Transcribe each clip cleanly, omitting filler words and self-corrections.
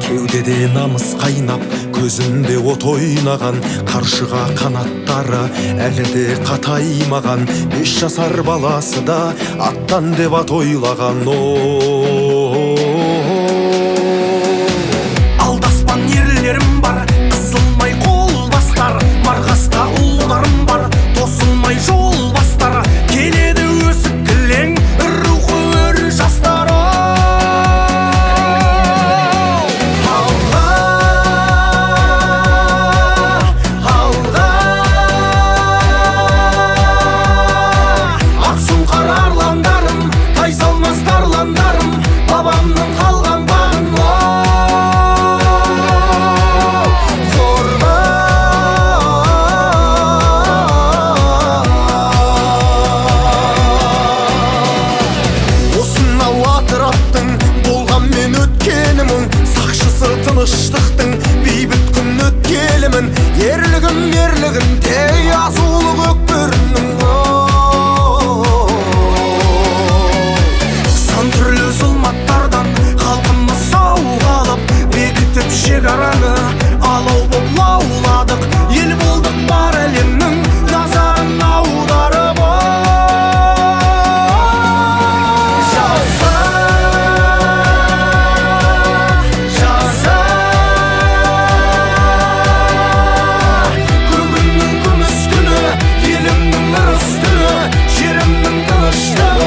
Кеудеде намыс қайнап, көзінде от ойнаған, қаршыға қанаттары әлі де қатаймаған. 5 жасар баласы да аттан деп ат ойлаған. Алдаспан ерлерім бар, қысылмай қол бастар, марғасқа ұлдарым бар, тосылмай жол бастар. Келеді өсіп кілең, рухы өр жастар. Babamның қалған бағын қорға. Осынау атыраптың болған мен өткенімін, сақшысы тыныштықтың бейбіт күн өткелімін. Ерлігім тей азулы көкбөрінің. Сан түрлі зұлматтардан халқымыз сауға алып, бекітіп шекараны алау боп лауладық. Ел болдық бар әлемнің назарын аударып. Жаза, жаза, күннің күміс күні, елімнің ырыс түні, жерімнің тыныштығы.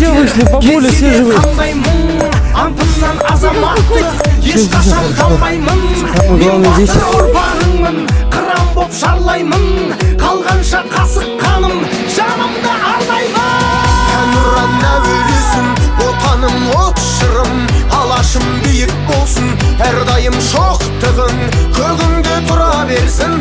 Все вышли, бабуля, все живы. Антымнан азаматты ешқашан қалмаймын. Мен батыр ұрпағыңмын, қыран боп шарлаймын. Қалғанша қасық қаным жанымда арнаймын. Әнұран әуелесін, отаным от шырым, алашым биік болсын, әрдайым шоқтығын көгіңде тұра берсін.